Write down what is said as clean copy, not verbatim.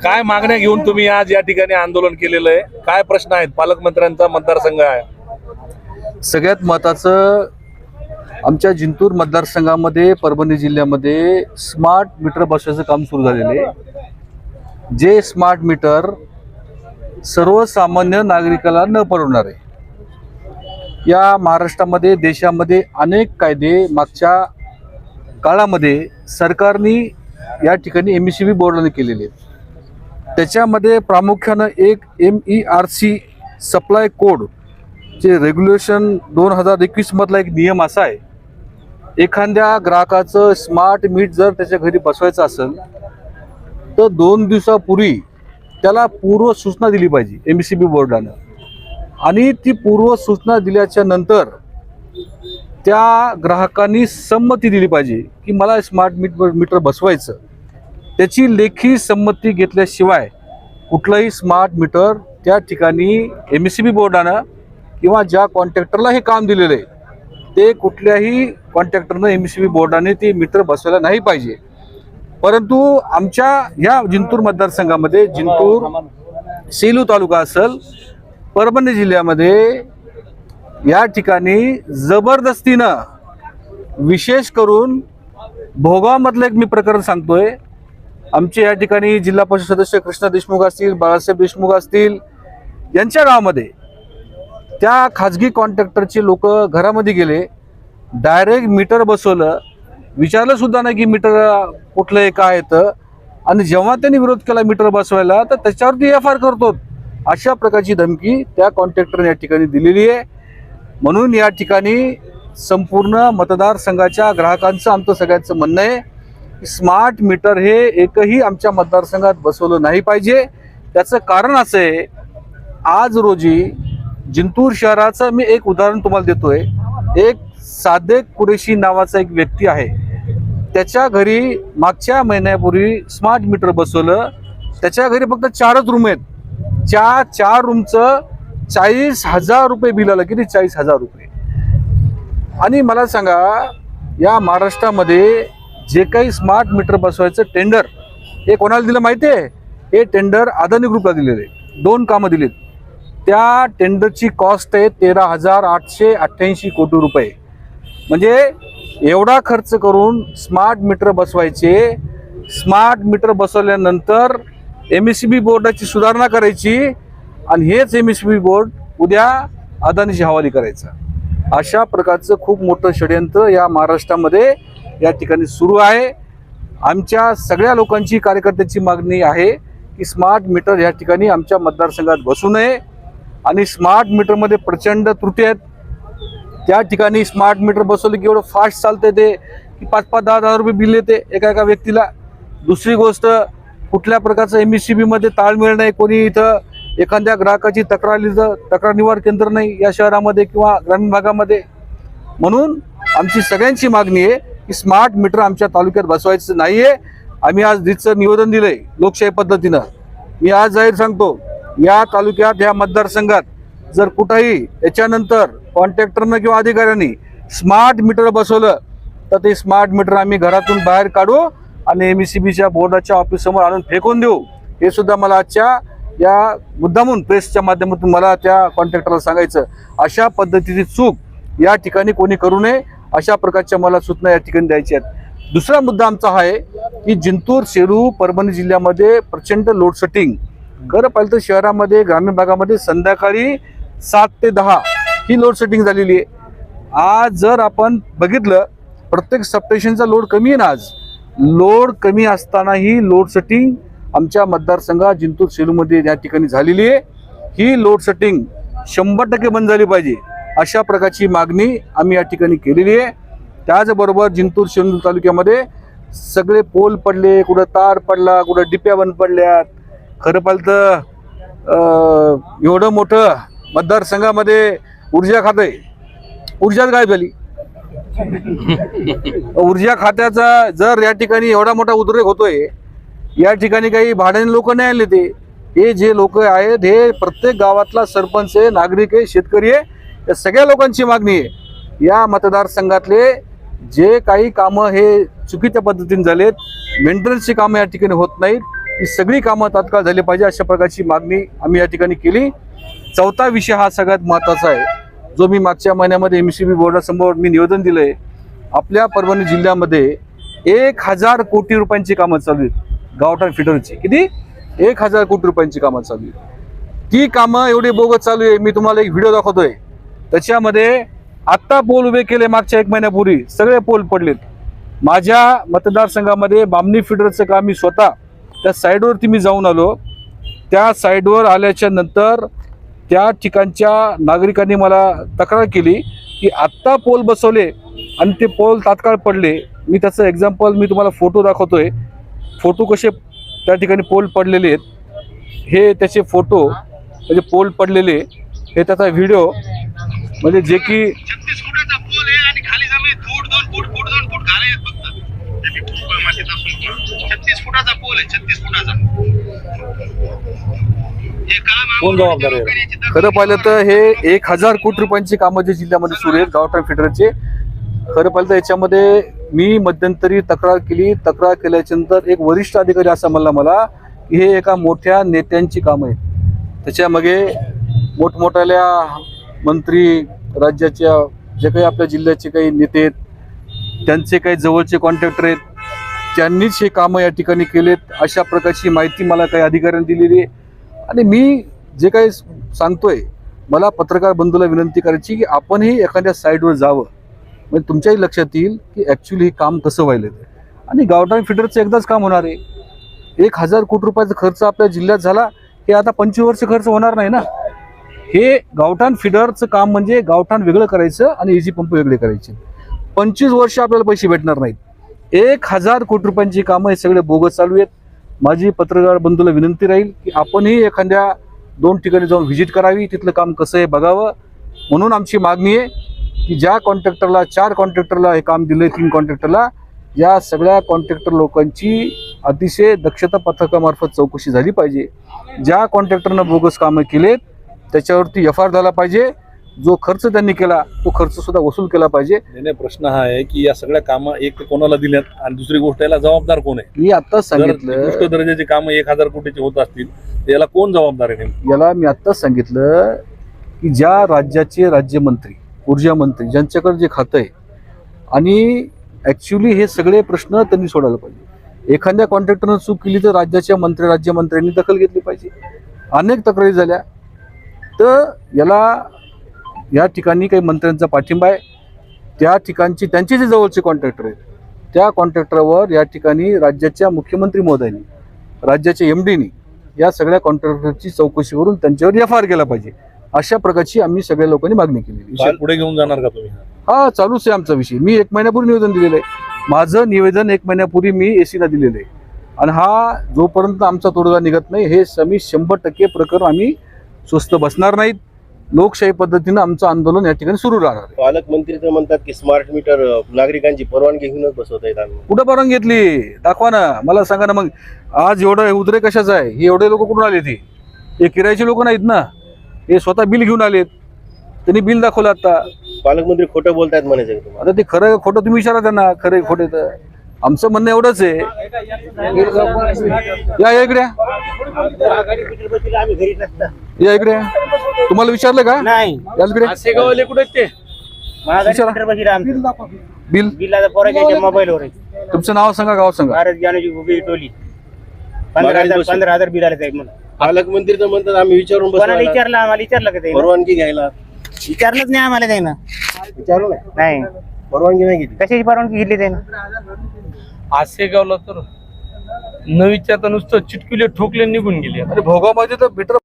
काय मागण्या घेऊन तुम्ही आज या ठिकाणी आंदोलन केलेलं आहे? काय प्रश्न आहेत? पालकमंत्र्यांचा मतदारसंघ आहे. सगळ्यात महत्त्वाचं, आमच्या जिंतूर मतदारसंघामध्ये परभणी जिल्ह्यामध्ये स्मार्ट मीटर बसवायचं काम सुरू झालेलं आहे. जे स्मार्ट मीटर सर्वसामान्य नागरिकाला न परवडणार आहे. या महाराष्ट्रामध्ये, देशामध्ये अनेक कायदे मागच्या काळामध्ये सरकारने या ठिकाणी MECB बोर्डाने केलेले आहेत. त्याच्यामध्ये प्रामुख्यानं एक MERC सप्लाय कोड जे रेग्युलेशन 2021 मधला एक नियम असा आहे, एखाद्या ग्राहकाचं स्मार्ट मीट जर त्याच्या घरी बसवायचं असेल तर 2 दिवसापूर्वी त्याला पूर्व सूचना दिली पाहिजे MECB बोर्डानं. आणि ती पूर्व सूचना दिल्याच्या नंतर त्या ग्राहकांनी संमती दिली पाहिजे की मला स्मार्ट मीटर बसवायचं. त्याची लेखी संमती घेतल्याशिवाय कुठलंही स्मार्ट मीटर त्या ठिकाणी MECB बोर्डानं किंवा ज्या कॉन्ट्रॅक्टरला हे काम दिलेलं आहे ते कुठल्याही कॉन्ट्रॅक्टरनं MECB बोर्डाने ते मीटर बसवायला नाही पाहिजे. परंतु आमच्या या जिंतूर मतदारसंघामध्ये, जिंतूर सेलू तालुका असेल, परभणी जिल्ह्यामध्ये या ठिकाणी जबरदस्तीनं, विशेष करून भोगावमधलं एक मी प्रकरण सांगतोय. आमचे या ठिकाणी जिल्हा परिषद सदस्य कृष्णा देशमुख असतील, बाळासाहेब देशमुख असतील, यांच्या गावामध्ये त्या खाजगी कॉन्ट्रॅक्टरचे लोक घरामध्ये गेले, डायरेक्ट मीटर बसवलं, विचारलं सुद्धा नाही की मीटर कुठलं आहे काय येतं. आणि जेव्हा त्यांनी विरोध केला मीटर बसवायला तर त्याच्यावरती FIR करतो. अशा प्रकारची धमकी त्या कॉन्ट्रॅक्टरने या ठिकाणी दिलेली आहे. म्हणून या ठिकाणी संपूर्ण मतदारसंघाच्या ग्राहकांचं, आमचं सगळ्यांचं म्हणणं आहे की स्मार्ट मीटर हे एकही आमच्या मतदारसंघात बसवलं नाही पाहिजे. त्याचं कारण असं आहे, आज रोजी जिंतूर शहराचं मी एक उदाहरण तुम्हाला देतोय. एक सादेक कुरेशी नावाचा एक व्यक्ती आहे, त्याच्या घरी मागच्या महिन्यापूर्वी स्मार्ट मीटर बसवलं. त्याच्या घरी फक्त 4च रूम आहेत. 4 रूमचं 40,000 रुपये बिल आलं. किती? 40,000 रुपये. आणि मला सांगा, या महाराष्ट्रामध्ये जे काही स्मार्ट मीटर बसवायचं टेंडर हे कोणाला दिलं माहिती आहे? हे टेंडर अदानी ग्रुपला दिलेलं आहे. 2 कामं दिलीत. त्या टेंडरची कॉस्ट आहे 13,888 कोटी रुपये. म्हणजे एवढा खर्च करून स्मार्ट मीटर बसवायचे. स्मार्ट मीटर बसवल्यानंतर MECB बोर्डाची सुधारणा करायची आणि हेच MECB बोर्ड उद्या अदानीची हवाली करायचं. अशा प्रकारचं खूप मोठं षडयंत्र या महाराष्ट्रामध्ये या ठिकाणी सुरू आहे. आमच्या सगळ्या लोकांची, कार्यकर्त्यांची मागणी आहे की स्मार्ट मीटर या ठिकाणी आमच्या मतदारसंघात बसू नये. आणि स्मार्ट मीटरमध्ये प्रचंड त्रुटी आहेत. त्या ठिकाणी स्मार्ट मीटर बसवलं की एवढं फास्ट चालतं ते की 5-5, 10,000 रुपये बिल येते एका व्यक्तीला. दुसरी गोष्ट, कुठल्या प्रकारचं MECB मध्ये ताळमेळ नाही. कोणी इथं एखाद्या ग्राहकाची तक्रार निवारण केंद्र नाही या शहरामध्ये किंवा ग्रामीण भागामध्ये. म्हणून आमची सगळ्यांची मागणी आहे की स्मार्ट मीटर आमच्या तालुक्यात बसवायचं नाही आहे. आम्ही आज रीतसर निवेदन दिलंय लोकशाही पद्धतीनं. मी आज जाहीर सांगतो, या तालुक्यात, या मतदारसंघात जर कुठेही याच्यानंतर कॉन्ट्रॅक्टरनं किंवा अधिकाऱ्यांनी स्मार्ट मीटर बसवलं तर ते स्मार्ट मीटर आम्ही घरातून बाहेर काढू आणि MECBच्या बोर्डाच्या ऑफिससमोर आणून फेकून देऊ. हे सुद्धा मला आजच्या या मुद्दामून प्रेसच्या माध्यमातून मला त्या कॉन्ट्रॅक्टरला सांगायचं. अशा पद्धतीची चूक या ठिकाणी कोणी करू नये, अशा प्रकारच्या मला सूचना या ठिकाणी द्यायच्या आहेत. दुसरा मुद्दा आमचा हा आहे की जिंतूर, सेलू, परभणी जिल्ह्यामध्ये प्रचंड लोड शेडिंग. खरं पाहिलं तर शहरामध्ये, ग्रामीण भागामध्ये संध्याकाळी 7 ते 10 ही लोड शेडिंग झालेली आहे. आज जर आपण बघितलं, प्रत्येक सबस्टेशनचा लोड कमी आहे ना. आज लोड कमी असतानाही लोड शेडिंग आमच्या मतदारसंघात जिंतूर सेलूमध्ये या ठिकाणी झालेली आहे. ही लोड शेडिंग 100% बंद झाली पाहिजे, अशा प्रकारची मागणी आम्ही या ठिकाणी केलेली आहे. त्याचबरोबर जिंतूर सेलू तालुक्यामध्ये सगळे पोल पडले, कुठं तार पडला, कुठं डिप्या बंद पडल्यात. खरं पाहिलं तर एवढं मोठं मतदारसंघामध्ये ऊर्जा खाते, ऊर्जाच गायब झाली. ऊर्जा खात्याचा जर या ठिकाणी एवढा मोठा उद्रेक होतोय, या ठिकाणी काही भाड्याने लोक नाही आले. ते हे जे लोक आहेत हे प्रत्येक गावातला सरपंच आहे, नागरिक आहे, शेतकरी आहे. या सगळ्या लोकांची मागणी आहे या मतदारसंघातले जे काही कामं हे चुकीच्या पद्धतीने झालेत, मेंटेनन्सची कामं या ठिकाणी होत नाहीत, ही सगळी कामं तात्काळ झाली पाहिजे अशा प्रकारची मागणी आम्ही या ठिकाणी केली. चौथा विषय हा सगळ्यात महत्त्वाचा आहे, जो मी मागच्या महिन्यामध्ये MSEB बोर्डासमोर मी निवेदन दिलंय. आपल्या परभणी जिल्ह्यामध्ये 1000 कोटी रुपयांची कामं चालू आहेत गावठाण फिडरची. किती? 1000 कोटी रुपयांची कामं चालू आहेत. ती कामं एवढी बोगस चालू आहे. मी तुम्हाला एक व्हिडिओ दाखवतोय, त्याच्यामध्ये आत्ता पोल उभे केले मागच्या 1 महिन्यापूर्वी, सगळे पोल पडलेत. माझ्या मतदारसंघामध्ये बामणी फिडरचं काम मी स्वतः त्या साईडवरती मी जाऊन आलो. त्या साईडवर आल्याच्या नंतर त्या ठिकाणच्या नागरिकांनी मला तक्रार केली की आत्ता पोल बसवले आणि ते पोल तात्काळ पडले. मी त्याचं एक्झाम्पल मी तुम्हाला फोटो दाखवतोय. फोटो कसे त्या ठिकाणी पोल पडलेले आहेत, हे त्याचे फोटो, म्हणजे पोल पडलेले, हे त्याचा व्हिडिओ, म्हणजे जे की 36 फुटाचा पोल आहे आणि खाली जमीन फूट 2 फूट खाली आहे फक्त. 36 फुटाचा पोल आहे, 36 फुटाचा. हे काम कोण जबाबदार आहे? खरं पाहिलं तर हे 1000 कोटी रुपयांची कामं जे जिल्ह्यामध्ये सुरू आहेत गावठाण फिडरचे, खरं पाहिलं तर याच्यामध्ये मी मध्यंतरी तक्रार केली. तक्रार केल्याच्या नंतर एक वरिष्ठ अधिकारी असं म्हणला मला की हे एका मोठ्या नेत्यांची कामं आहेत. त्याच्यामागे मोठमोठ्या मंत्री, राज्याच्या जे काही आपल्या जिल्ह्याचे काही नेते आहेत, त्यांचे काही जवळचे कॉन्ट्रॅक्टर आहेत, त्यांनीच हे कामं या ठिकाणी केलेत अशा प्रकारची माहिती मला काही अधिकाऱ्यांनी दिलेली आहे. आणि मी जे काही सांगतोय, मला पत्रकार बंधूला विनंती करायची की आपणही एखाद्या साईडवर जावं, म्हणजे तुमच्याही लक्षात येईल की ॲक्च्युली हे काम कसं व्हायलं ते. आणि गावठाण फिडरचं एकदाच काम होणार आहे. 1000 कोटी रुपयाचा खर्च आपल्या जिल्ह्यात झाला, हे आता 25 वर्ष खर्च होणार नाही ना. हे गावठाण फिडरचं काम म्हणजे गावठाण वेगळं करायचं आणि इजी पंप वेगळे करायचे. 25 वर्ष आपल्याला पैसे भेटणार नाहीत. 1000 कोटी रुपयांची कामं हे सगळे बोगस चालू आहेत. माझी पत्रकार बंधूला विनंती राहील की आपणही एखाद्या 2 ठिकाणी जाऊन व्हिजिट करावी, तिथलं काम कसं आहे बघावं. म्हणून आमची मागणी आहे की ज्या कॉन्ट्रॅक्टरला, 4 कॉन्ट्रॅक्टरला हे काम दिलं, 3 कॉन्ट्रॅक्टरला, या सगळ्या कॉन्ट्रॅक्टर लोकांची अतिशय दक्षता पथकामार्फत चौकशी झाली पाहिजे. ज्या कॉन्ट्रॅक्टरनं बोगस कामं केलेत त्याच्यावरती FIR झाला पाहिजे. जो खर्च त्यांनी केला तो खर्च सुद्धा वसूल केला पाहिजे. प्रश्न हा आहे की या सगळ्या कामं एक तर कोणाला दिल्यात आणि दुसरी गोष्ट याला जबाबदार कोण आहे? मी आत्ताच सांगितलं, उत्कृष्ट दर्जाची कामं 1000 कोटीची होत असतील तर याला कोण जबाबदार आहे नेमकं? याला मी आत्ताच सांगितलं की ज्या राज्याचे राज्यमंत्री, ऊर्जा मंत्री, ज्यांच्याकडे जे खातं आहे, आणि ॲक्च्युली हे सगळे प्रश्न त्यांनी सोडायला पाहिजे. एखाद्या कॉन्ट्रॅक्टरनं चूक केली तर राज्याच्या मंत्री, राज्यमंत्र्यांनी दखल घेतली पाहिजे. अनेक तक्रारी झाल्या, तर याला या ठिकाणी काही मंत्र्यांचा पाठिंबा आहे. त्या ठिकाणची त्यांचे जे जवळचे कॉन्ट्रॅक्टर आहेत त्या कॉन्ट्रॅक्टरवर या ठिकाणी राज्याच्या मुख्यमंत्री महोदयांनी, राज्याच्या MDनी या सगळ्या कॉन्ट्रॅक्टरची चौकशी करून त्यांच्यावर FIR केला पाहिजे. अशा प्रकारची आम्ही सगळ्या लोकांनी मागणी केलेली. विषय पुढे घेऊन जाणार का तुम्ही? हा, चालूच आहे आमचा विषय. मी 1 महिन्यापूर्वी निवेदन दिलेलं आहे. माझं निवेदन 1 महिन्यापूर्वी मी AC ला दिलेलं आहे. आणि हा जोपर्यंत आमचा तोडगा निघत नाही, हे 100% प्रकरण आम्ही स्वस्त बसणार नाहीत. लोकशाही पद्धतीनं आमचं आंदोलन या ठिकाणी सुरू राहणार आहे. पालकमंत्री तर म्हणतात की स्मार्ट मीटर नागरिकांची परवानगी घेऊनच बसवता येतात. कुठं परवानगी घेतली? दाखवा ना, मला सांगा ना. मग आज एवढं उद्रेक कशाचं आहे? हे एवढे लोक कुठून आले? हे किरायचे लोक नाहीत ना, हे स्वतः बिल घेऊन आलेत. त्यांनी बिल दाखवलं. आता पालकमंत्री खोटं बोलतायत म्हणायचं का तुम्हाला? आता ते खरं खोटं तुम्ही विचारा त्यांना, खरं खोटे. तर आमचं म्हणणं एवढंच आहे. या इकडे, या इकडे. तुम्हाला विचारलं का? नाही. या इकडे. असे गावले कुठे ते बिल पोराच्या मोबाईलवर तुमचं नाव सांगा, गाव सांगा. भारत ज्ञानाची उभी टोली 15,000 बिल आले साहेब. पालकमंत्री तर म्हणतात आम्ही विचारून कोणाला बसवणार. विचारलं? आम्हाला विचारलं का ते? परवानगी घ्यायला विचारलंच नाही आम्हाला त्यानं. विचारू नाही, परवानगी नाही घेतली. कशाची परवानगी घेतली त्यानं? असे गावला तर न विचारता नुसतं चिटकुले ठोकले निघून गेले. अरे भोगामध्ये तर मीटर